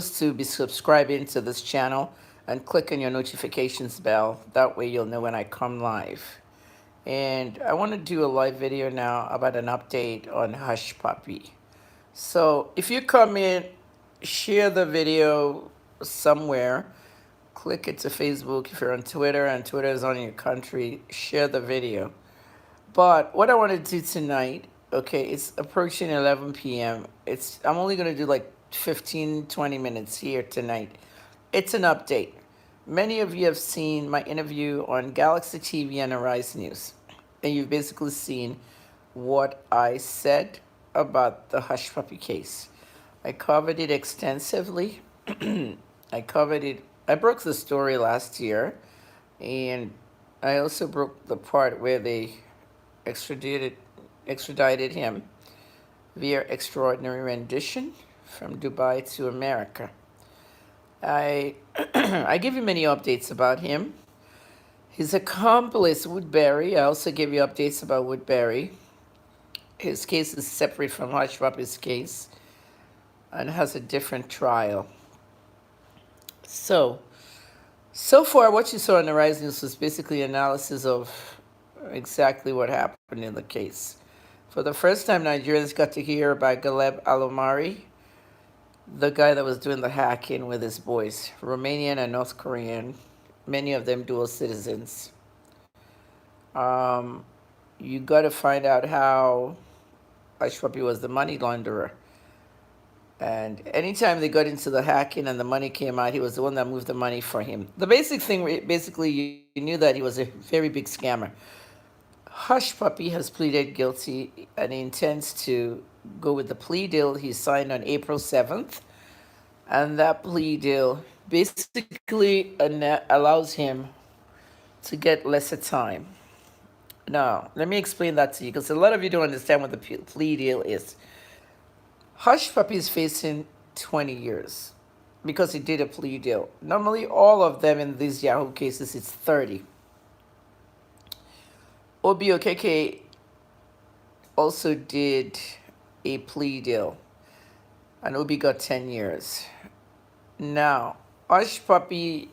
to be subscribing to this channel and click on your notifications bell. That way you'll know when I come live. And I want to do a live video now about an update on Hushpuppi. So if you come in, share the video somewhere. Click it to Facebook if you're on Twitter and Twitter is on your country. Share the video. But what I want to do tonight, okay, it's approaching 11 p.m. I'm only going to do like 15, 20 minutes here tonight. It's an update. Many of you have seen my interview on Galaxy TV and Arise News, and you've basically seen what I said about the Hushpuppi case. I covered it extensively. I covered it. I broke the story last year, and I also broke the part where they extradited extradited him via extraordinary rendition from Dubai to America. I I give you many updates about him. His accomplice Woodbury. I also give you updates about Woodbury. His case is separate from Hushpuppi's case and has a different trial. So, so far, what you saw on the Rise News was basically analysis of exactly what happened in the case. For the first time, Nigerians got to hear about Galeb Alomari, the guy that was doing the hacking with his boys, Romanian and North Korean, many of them dual citizens. Um, you got to find out how Hushpuppi was the money launderer. And anytime they got into the hacking and the money came out, he was the one that moved the money for him. The basic thing, basically, you knew that he was a very big scammer. Hushpuppi has pleaded guilty and he intends to go with the plea deal he signed on April 7th. And that plea deal basically allows him to get lesser time. Now, let me explain that to you because a lot of you don't understand what the plea deal is. Hushpuppi is facing 20 years because he did a plea deal. Normally, all of them in these Yahoo cases, it's 30. OBOKK also did a plea deal, and Obi got 10 years. Now, Hushpuppi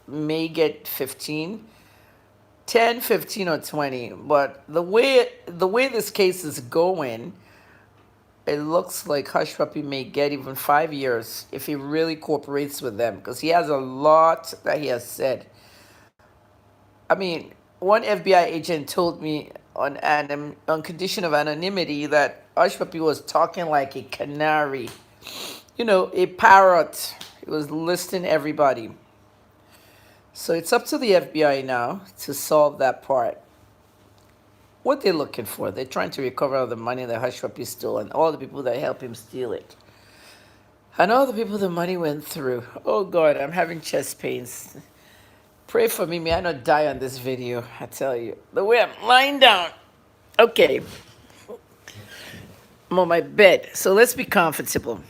may get 15, 10, 15, or 20, but the way this case is going, it looks like Hushpuppi may get even 5 years if he really cooperates with them, because he has a lot that he has said. I mean, one FBI agent told me on condition of anonymity that Hushpuppi was talking like a canary, a parrot. He was listing everybody. So it's up to the FBI now to solve that part. What they're looking for, they're trying to recover all the money that Hushpuppi stole and all the people that helped him steal it. And all the people the money went through. Oh God, I'm having chest pains. Pray for me, may I not die on this video, I tell you. The way I'm lying down. Okay. I'm on my bed. So let's be comfortable.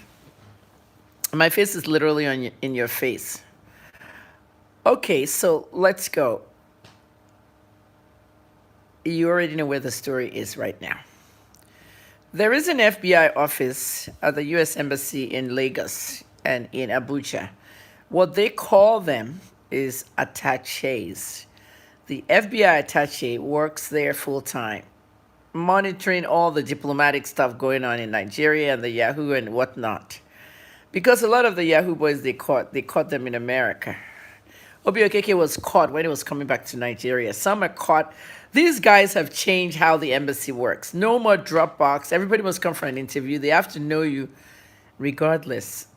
My face is literally in your face. Okay, so let's go. You already know where the story is right now. There is an FBI office at the U.S. Embassy in Lagos and in Abuja. What they call them is attaches. The FBI attache works there full time, monitoring all the diplomatic stuff going on in Nigeria and the Yahoo and whatnot. Because a lot of the Yahoo boys they caught them in America. OBOKK was caught when he was coming back to Nigeria. Some are caught. These guys have changed how the embassy works. No more Dropbox. Everybody must come for an interview. They have to know you regardless.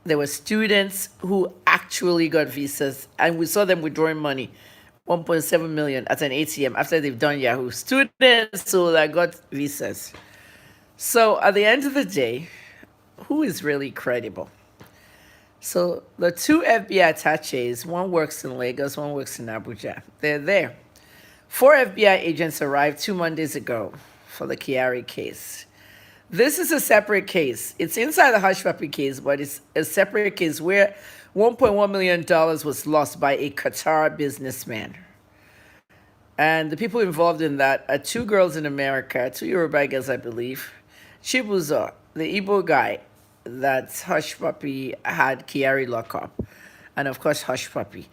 There were students who actually got visas, and we saw them withdrawing money, 1.7 million at an ATM after they've done Yahoo. Students who that got visas. So at the end of the day, who is really credible? So the two FBI attaches, one works in Lagos, one works in Abuja. They're there. 4 FBI agents arrived 2 Mondays ago for the Kyari case. This is a separate case. It's inside the Hushpuppi case, but it's a separate case where $1.1 million was lost by a Qatar businessman. And the people involved in that are 2 girls in America, 2 Yoruba girls, I believe. Chibuzo, the Igbo guy, that Hushpuppi had Kiari lock up, and of course Hushpuppi.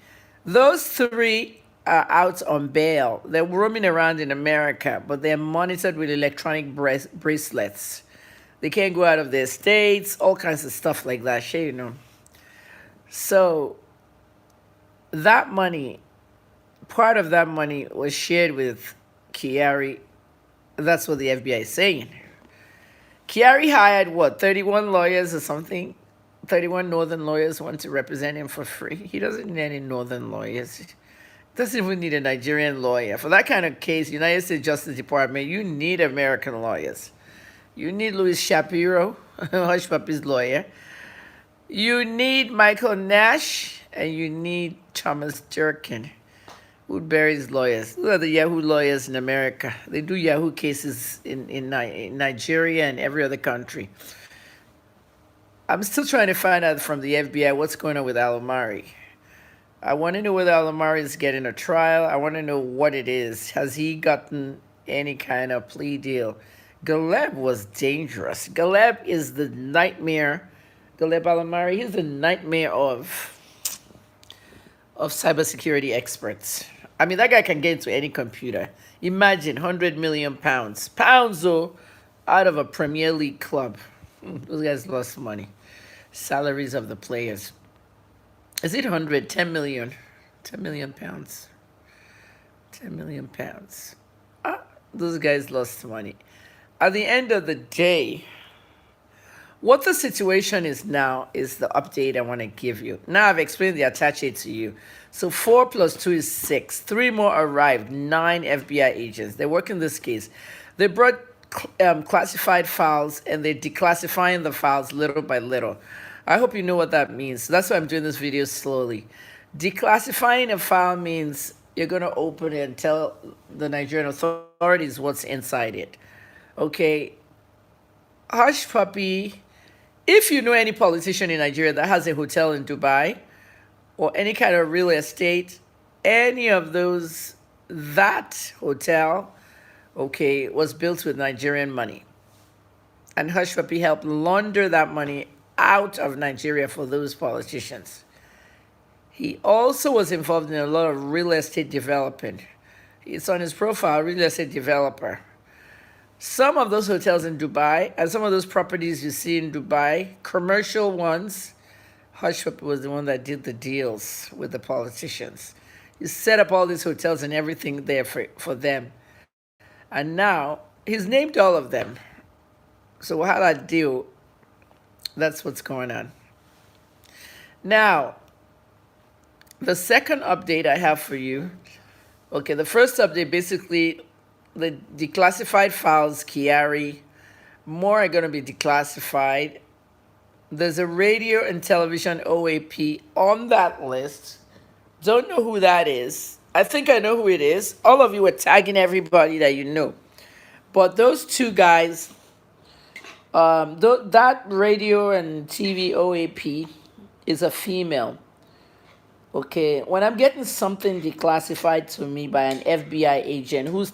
Those three are out on bail. They're roaming around in America, but they're monitored with electronic bracelets. They can't go out of their states, all kinds of stuff like that. Sure, you know. So that money, part of that money was shared with Kiari. That's what the FBI is saying. Kiari hired what, 31 lawyers or something? 31 northern lawyers want to represent him for free. He doesn't need any northern lawyers. He doesn't even need a Nigerian lawyer. For that kind of case, United States Justice Department, you need American lawyers. You need Louis Shapiro, Hushpuppi's lawyer. You need Michael Nash, and you need Thomas Durkin, Woodbury's lawyers. Those are the Yahoo lawyers in America. They do Yahoo cases in Nigeria and every other country. I'm still trying to find out from the FBI what's going on with Alomari. I want to know whether Alomari is getting a trial. I want to know what it is. Has he gotten any kind of plea deal? Galeb was dangerous. Galeb is the nightmare. Galeb Alomari, he's the nightmare of cybersecurity experts. I mean, that guy can get into any computer. Imagine 100 million pounds. Pounds, though, out of a Premier League club. Those guys lost money. Salaries of the players. Is it 100? 10 million. 10 million pounds. 10 million pounds. Those guys lost money. At the end of the day, what the situation is now is the update I want to give you. Now I've explained the attache to you. So 4 plus 2 is 6. 3 more arrived, 9 FBI agents. They work in this case. They brought classified files, and they're declassifying the files little by little. I hope you know what that means. That's why I'm doing this video slowly. Declassifying a file means you're going to open it and tell the Nigerian authorities what's inside it. Okay, Hushpuppi, if you know any politician in Nigeria that has a hotel in Dubai or any kind of real estate, any of those, that hotel, okay, was built with Nigerian money. And Hushpuppi helped launder that money out of Nigeria for those politicians. He also was involved in a lot of real estate development. It's on his profile, real estate developer. Some of those hotels in Dubai and some of those properties you see in Dubai, commercial ones, Hushpuppi was the one that did the deals with the politicians. He set up all these hotels and everything there for them. And now he's named all of them. So how I deal, that's what's going on. Now, the second update I have for you, okay, the first update basically, the declassified files, Kiari, more are going to be declassified. There's a radio and television OAP on that list. Don't know who that is. I think I know who it is. All of you are tagging everybody that you know. But those two guys, that radio and TV OAP is a female. Okay, when I'm getting something declassified to me by an FBI agent who's,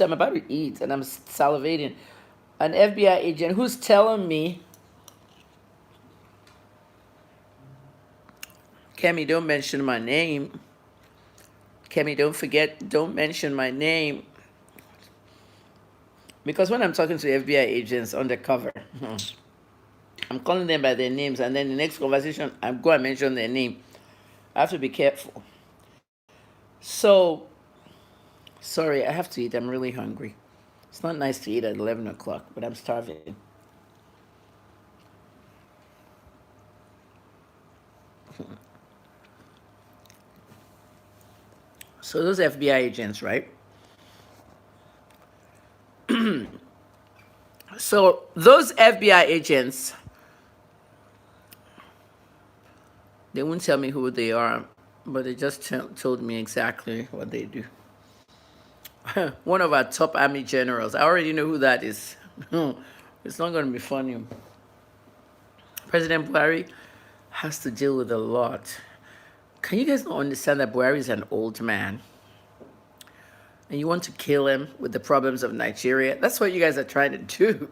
I'm about to eat and I'm salivating. An FBI agent who's telling me, Kemi, don't mention my name. Kemi, don't mention my name. Because when I'm talking to FBI agents undercover, I'm calling them by their names, and then the next conversation, I'm going to mention their name. I have to be careful. So, sorry, I have to eat. I'm really hungry. It's not nice to eat at 11 o'clock, but I'm starving. So those FBI agents, right? So those FBI agents, they won't tell me who they are, but they just told me exactly what they do. One of our top army generals. I already know who that is. It's not going to be funny. President Buhari has to deal with a lot. Can you guys not understand that Buhari is an old man? And you want to kill him with the problems of Nigeria? That's what you guys are trying to do.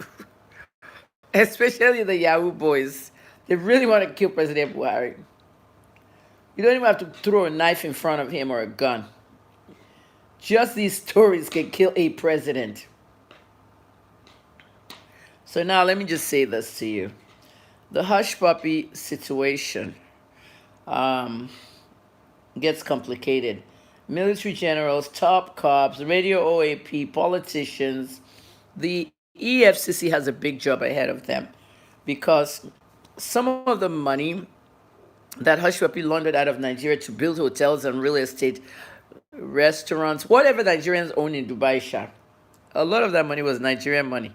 especially the Yahoo boys. They really want to kill President Buhari. You don't even have to throw a knife in front of him or a gun. Just these stories can kill a president. So now let me just say this to you. The Hushpuppi situation gets complicated. Military generals, top cops, radio OAP, politicians, the EFCC has a big job ahead of them because some of the money that Hushpuppi laundered out of Nigeria to build hotels and real estate, restaurants, whatever Nigerians own in Dubai, a lot of that money was Nigerian money.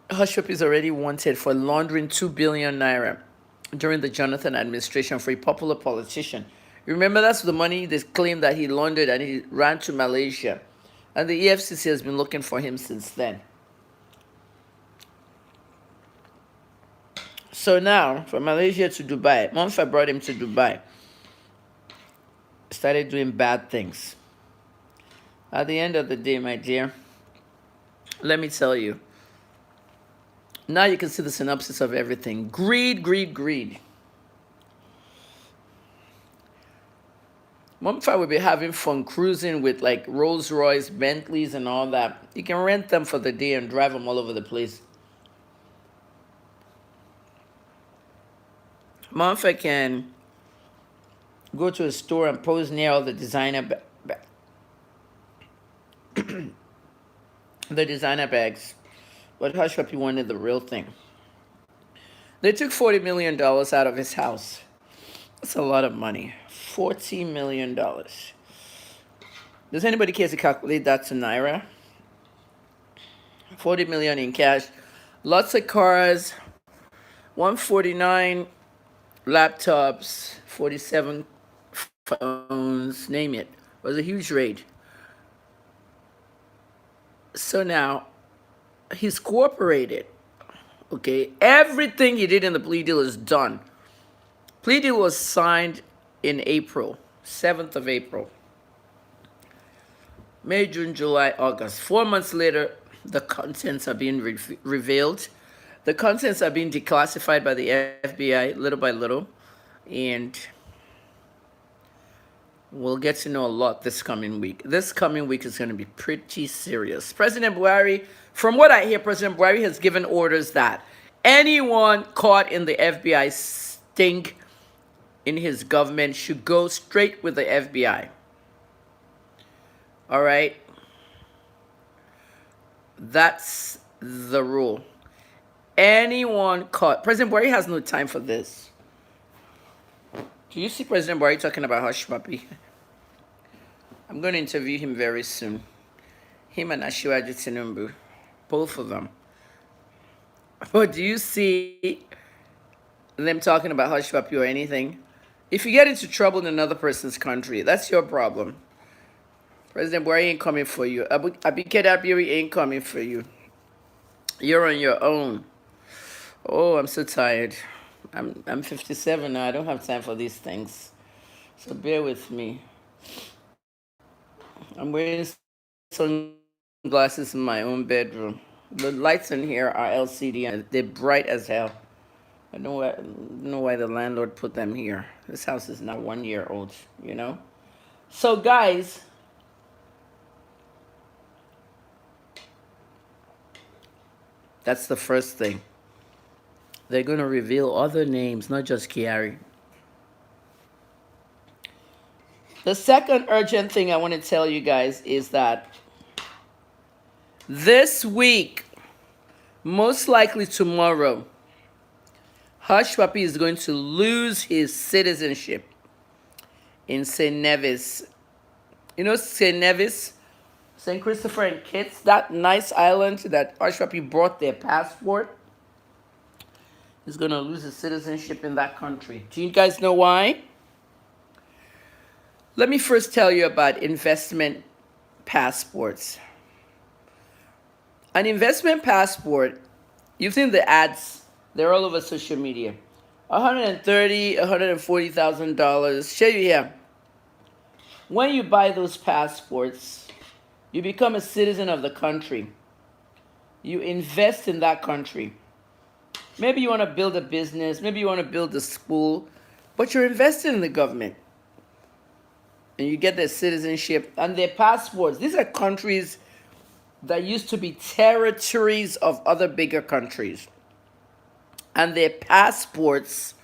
Hushpuppi is already wanted for laundering 2 billion naira during the Jonathan administration for a popular politician. Remember, that's the money they claim that he laundered and he ran to Malaysia. And the EFCC has been looking for him since then. So now, from Malaysia to Dubai, Monfa brought him to Dubai. Started doing bad things. At the end of the day, my dear, let me tell you. Now you can see the synopsis of everything. Greed, greed, greed. Monfa will be having fun cruising with like Rolls Royce, Bentleys, and all that. You can rent them for the day and drive them all over the place. Monfa can go to a store and pose near all the designer the designer bags. But Hushpuppi wanted the real thing. They took $40 million out of his house. That's a lot of money. $40 million. Does anybody care to calculate that to Naira? 40 million in cash. Lots of cars. 149 laptops. 47 phones. Name it. It was a huge raid. So now, he's cooperated. Okay, everything he did in the plea deal is done. Plea deal was signed in April, 7th of April. May, June, July, August. 4 months later, the contents are being revealed. The contents are being declassified by the FBI little by little. And we'll get to know a lot this coming week. This coming week is going to be pretty serious. President Buhari, from what I hear, President Buhari has given orders that anyone caught in the FBI sting in his government should go straight with the FBI. All right? That's the rule. Anyone caught. President Buhari has no time for this. Do you see President Buhari talking about Hushpuppi? I'm going to interview him very soon. Him and Asiwaju Tinubu. Both of them. But do you see them talking about Hushpuppi or anything? If you get into trouble in another person's country, that's your problem. President Buhari ain't coming for you. Abike Dabiri ain't coming for you. You're on your own. Oh, I'm so tired. I'm 57 now. I don't have time for these things. So bear with me. I'm wearing sunglasses in my own bedroom. The lights in here are LCD and they're bright as hell. I don't know why the landlord put them here. This house is now 1 year old, you know? So guys, that's the first thing. They're going to reveal other names, not just Kiari. The second urgent thing I want to tell you guys is that this week, most likely tomorrow, Hushpuppi is going to lose his citizenship in St. Nevis. You know St. Nevis? St. Christopher and Kitts, that nice island that Hushpuppi brought their passport. He's going to lose his citizenship in that country. Do you guys know why? Let me first tell you about investment passports. An investment passport, you've seen the ads, they're all over social media. $130,000, $140,000. Show you here. When you buy those passports, you become a citizen of the country. You invest in that country. Maybe you want to build a business, maybe you want to build a school, but you're investing in the government. And you get their citizenship and their passports. These are countries that used to be territories of other bigger countries. And their passports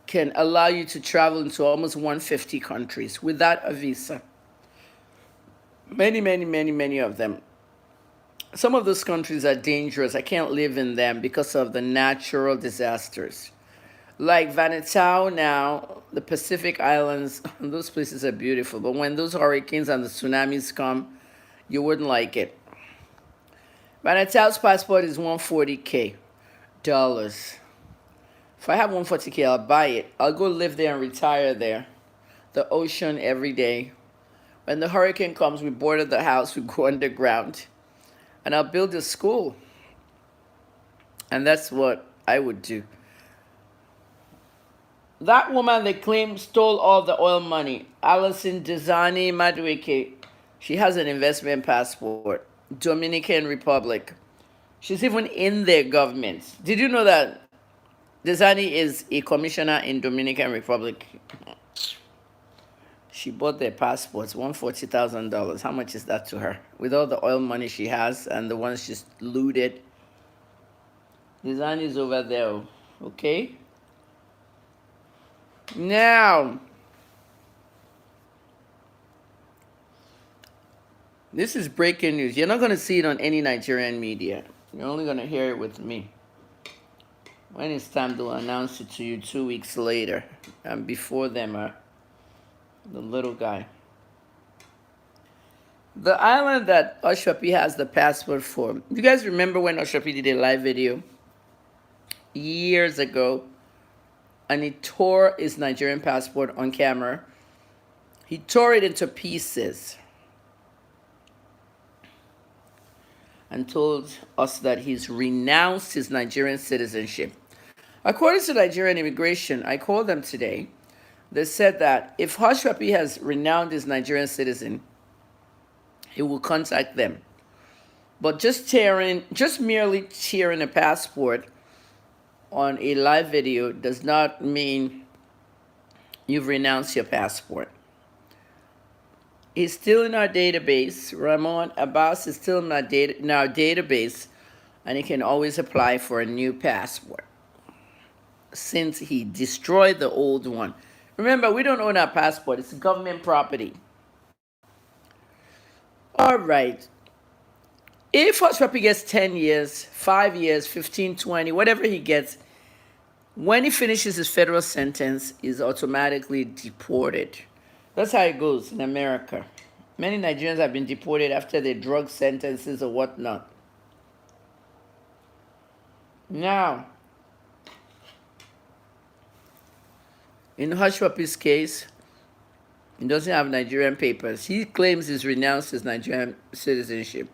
can allow you to travel into almost 150 countries without a visa. Many of them. Some of those countries are dangerous. I can't live in them because of the natural disasters. Like Vanuatu now, the Pacific Islands, those places are beautiful. But when those hurricanes and the tsunamis come, you wouldn't like it. Vanuatu's passport is 140K dollars. If I have 140K, I'll buy it. I'll go live there and retire there. The ocean every day. When the hurricane comes, we boarded the house, we go underground, and I'll build a school. And that's what I would do. That woman they claim stole all the oil money, Alison Desani Madueke, she has an investment passport. Dominican Republic. She's even in their government. Did you know that Desani is a commissioner in Dominican Republic? She bought their passports, $140,000. How much is that to her? With all the oil money she has and the ones she's looted. Desani is over there, okay? Now, this is breaking news. You're not going to see it on any Nigerian media. You're only going to hear it with me. When it's time, they'll announce it to you 2 weeks later. And before them are the little guy. The island that Hushpuppi has the passport for. You guys remember when Hushpuppi did a live video years ago? And he tore his Nigerian passport on camera. He tore it into pieces and told us that he's renounced his Nigerian citizenship. According to Nigerian immigration, I called them today. They said that if Hushpuppi has renounced his Nigerian citizen, he will contact them. But just merely tearing a passport on a live video does not mean you've renounced your passport. He's still in our database. Ramon Abbas is still in our database, and he can always apply for a new passport since he destroyed the old one. Remember, we don't own our passport. It's government property. All right. If Hushpuppi gets 10 years, 5 years, 15, 20, whatever he gets, when he finishes his federal sentence, he's automatically deported. That's how it goes in America. Many Nigerians have been deported after their drug sentences or whatnot. Now, in Hushpuppi's case, he doesn't have Nigerian papers. He claims he's renounced his Nigerian citizenship.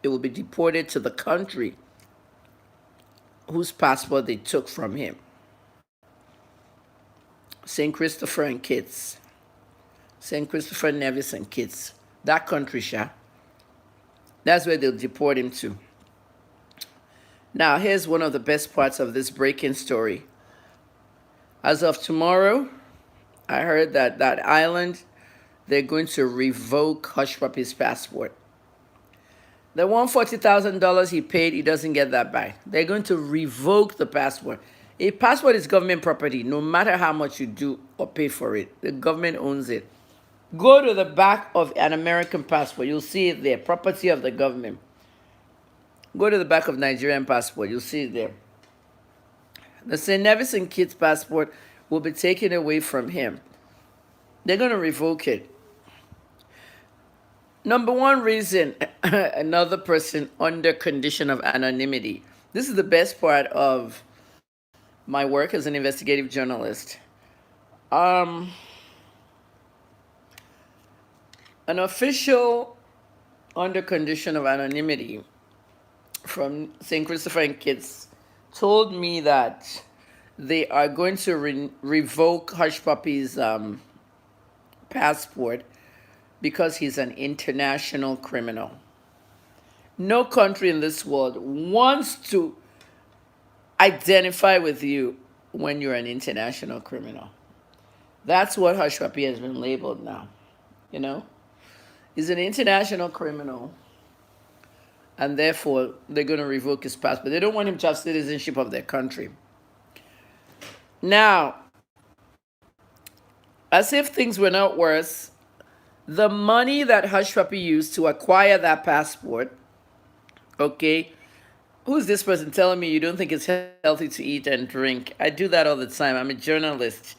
It will be deported to the country whose passport they took from him. St. Christopher and Kitts. St. Christopher, Nevis and Kitts. That country, Sha. That's where they'll deport him to. Now, here's one of the best parts of this breaking story. As of tomorrow, I heard that that island, they're going to revoke Hushpuppi's passport. The $140,000 he paid, he doesn't get that back. They're going to revoke the passport. A passport is government property, no matter how much you do or pay for it. The government owns it. Go to the back of an American passport. You'll see it there, property of the government. Go to the back of Nigerian passport. You'll see it there. The St. Nevis and Kitts passport will be taken away from him. They're going to revoke it. Number one reason, another person under condition of anonymity. This is the best part of my work as an investigative journalist. An official under condition of anonymity from St. Christopher and Kitts told me that they are going to revoke Hushpuppi's passport because he's an international criminal. No country in this world wants to identify with you when you're an international criminal. That's what Hushpuppi has been labeled now. You know, he's an international criminal, and therefore they're going to revoke his passport. They don't want him to have citizenship of their country. Now, as if things were not worse, the money that Hushpuppi used to acquire that passport, okay, who's this person telling me you don't think it's healthy to eat and drink? I do that all the time. I'm a journalist.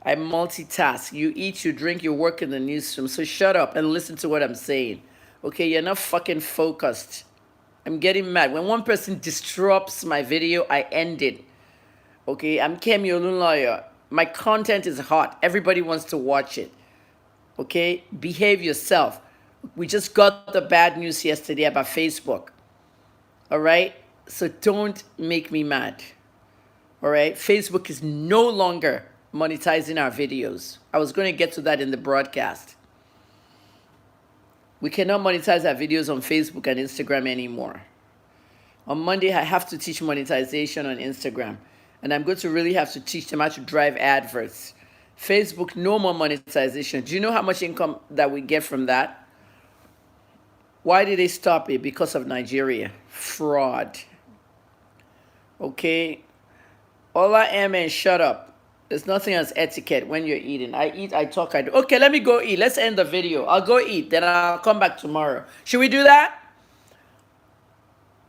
I multitask. You eat, you drink, you work in the newsroom. So shut up and listen to what I'm saying. Okay, you're not fucking focused. I'm getting mad. When one person disrupts my video, I end it. Okay, I'm Kemi Olunloyo. My content is hot. Everybody wants to watch it. Okay, behave yourself. We just got the bad news yesterday about Facebook. All right, so don't make me mad. All right, Facebook is no longer monetizing our videos. I was going to get to that in the broadcast. We cannot monetize our videos on Facebook and Instagram anymore. On Monday, I have to teach monetization on Instagram. And I'm going to really have to teach them how to drive adverts. Facebook, no more monetization. Do you know how much income that we get from that? Why did they stop it? Because of Nigeria. Fraud. Okay? Ola Amen, shut up. There's nothing as etiquette when you're eating. I eat, I talk, I do. Okay, let me go eat. Let's end the video. I'll go eat, then I'll come back tomorrow. Should we do that?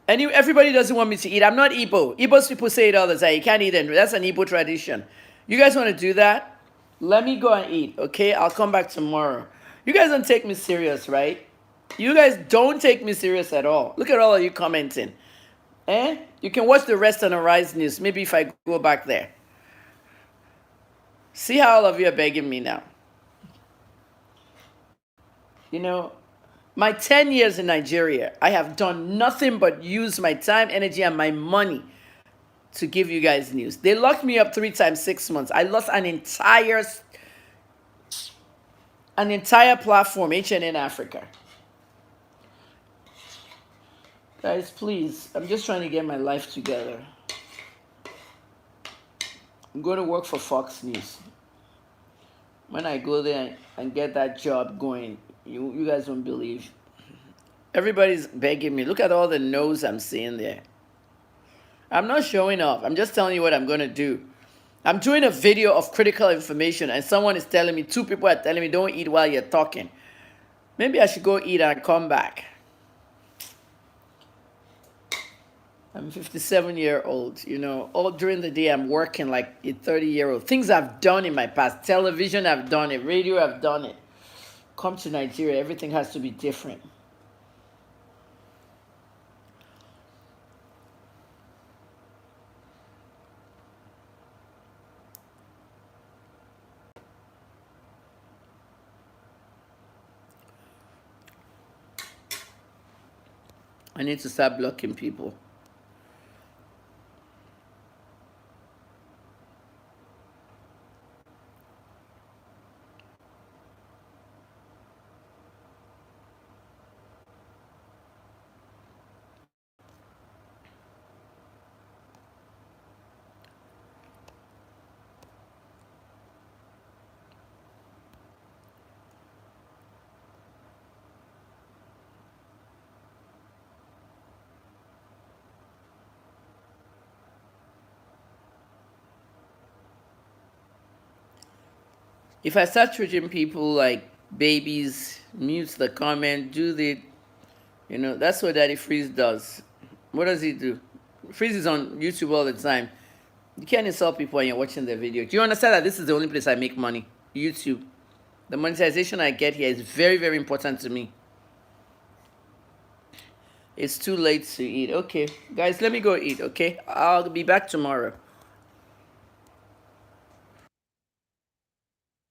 Everybody doesn't want me to eat. I'm not Igbo. Igbo's people say it all the time. You can't eat and that's an Igbo tradition. You guys want to do that? Let me go and eat, okay? I'll come back tomorrow. You guys don't take me serious, right? You guys don't take me serious at all. Look at all of you commenting. Eh? You can watch the rest on Arise News. Maybe if I go back there. See how all of you are begging me now. You know, my 10 years in Nigeria, I have done nothing but use my time, energy, and my money to give you guys news. They locked me up 3 times 6 months. I lost an entire platform, HNN Africa. Guys, please, I'm just trying to get my life together. I'm going to work for Fox News. When I go there and get that job going, you guys won't believe. Everybody's begging me. Look at all the no's I'm seeing there. I'm not showing off. I'm just telling you what I'm going to do. I'm doing a video of critical information and someone is telling me, 2 people are telling me, don't eat while you're talking. Maybe I should go eat and come back. I'm 57-year-old, you know, all during the day I'm working like a 30-year-old. Things I've done in my past. Television, I've done it. Radio, I've done it. Come to Nigeria, everything has to be different. I need to start blocking people. If I start treating people like babies, mute the comment, you know, that's what Daddy Freeze does. What does he do? Freeze is on YouTube all the time. You can't insult people when you're watching their video. Do you understand that this is the only place I make money? YouTube. The monetization I get here is very, very important to me. It's too late to eat. Okay, guys, let me go eat, okay? I'll be back tomorrow.